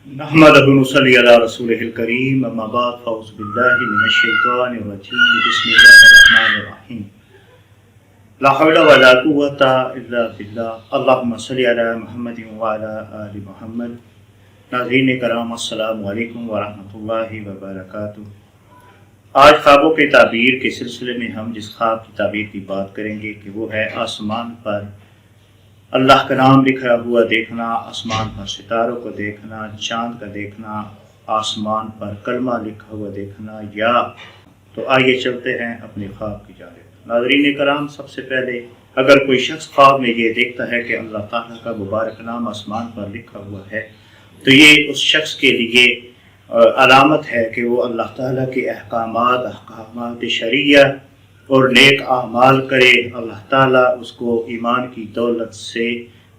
नहमदहु व नसल्ली अला रसूलिहिल करीम अम्मा बाद फ़अऊज़ु बिल्लाहि मिनश शैतानिर रजीम बिस्मिल्लाहिर रहमानिर रहीम ला हौला व ला कुव्वता इल्ला बिल्लाह अल्लाहुम्मा सल्लि अला मुहम्मदिन व अला आलि मुहम्मद। नाज़रीन कराम अस्सलामु अलैकुम व रहमतुल्लाहि व बरकातुहू। आज ख्वाबों के ताबीर के सिलसिले में हम जिस ख्वाब की ताबीर की बात करेंगे कि वो है आसमान पर अल्लाह का नाम लिखा हुआ देखना, आसमान पर सितारों को देखना, चाँद का देखना, आसमान पर कलमा लिखा हुआ देखना। या तो आइए चलते हैं अपने ख्वाब की जानिब। नाज़रीन कराम, सबसे पहले अगर कोई शख्स ख्वाब में ये देखता है कि अल्लाह ताला का मुबारक नाम आसमान पर लिखा हुआ है, तो ये उस शख्स के लिए अलामत है कि वो अल्लाह ताला के अहकामात शरिया और नेक आमाल करे। अल्लाह ताला उसको ईमान की दौलत से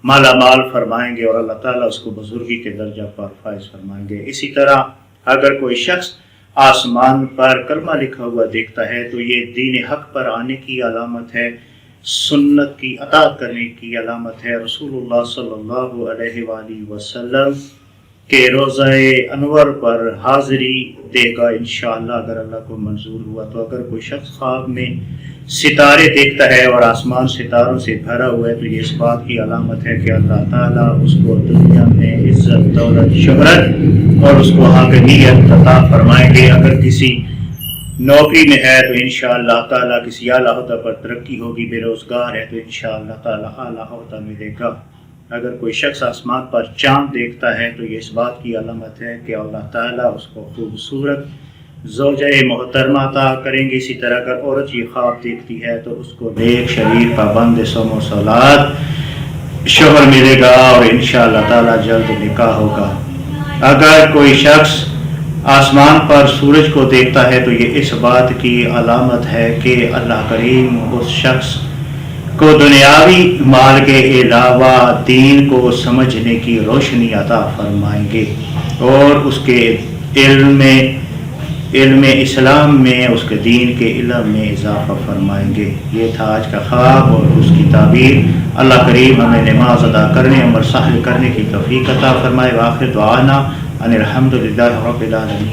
माला माल फरमाएंगे और अल्लाह ताला उसको बुजुर्गी के दर्जा पर फाइज फरमाएंगे। इसी तरह अगर कोई शख्स आसमान पर कलमा लिखा हुआ देखता है तो ये दीन हक पर आने की अलामत है, सुन्नत की अतात करने की अलामत है। रसूलुल्लाह सल्लल्लाहु अलैहि वसल्लम के रोज़ाए अनवर पर हाज़िरी देगा इंशाअल्लाह, अगर अल्लाह को मंजूर हुआ। तो अगर कोई शख्स ख्वाब में सितारे देखता है और आसमान सितारों से भरा हुआ है तो ये इस बात की अलामत है कि अल्लाह ताला उसको दुनिया में इज्जत, दौलत, शोहरत और उसको हाकिमियत अता फरमाएंगे। अगर किसी नौकरी में है तो इंशाअल्लाह ताला किसी आला ओहदा पर तरक्की होगी, बेरोज़गार है तो इंशाअल्लाह ताला आला ओहदा मिलेगा। अगर कोई शख्स आसमान पर चाँद देखता है तो ये इस बात की अलामत है कि अल्लाह ताला उसको खूबसूरत ज़ौजा मोहतरमा अता करेंगे। इसी तरह अगर औरत ये ख्वाब देखती है तो उसको नेक, शरीफ, पाबंद, सोमो सलात शोहर मिलेगा और इंशाअल्लाह ताला जल्द निकाह होगा। अगर कोई शख्स आसमान पर सूरज को देखता है तो ये इस बात की अलामत है कि अल्लाह करीम उस शख्स को दुनियावी माल के अलावा दीन को समझने की रोशनी अता फरमाएंगे और उसके इल्म इस्लाम में, उसके दीन के इल्म में इजाफा फरमाएंगे। ये था आज का ख्वाब और उसकी ताबीर। अल्लाह करीम हमें नमाज अदा करने, अमल सहल करने की तौफीक अता फरमाए। व आखिर दुआना अनिल हम्दुलिल्लाहि रब्बिल आलमीन।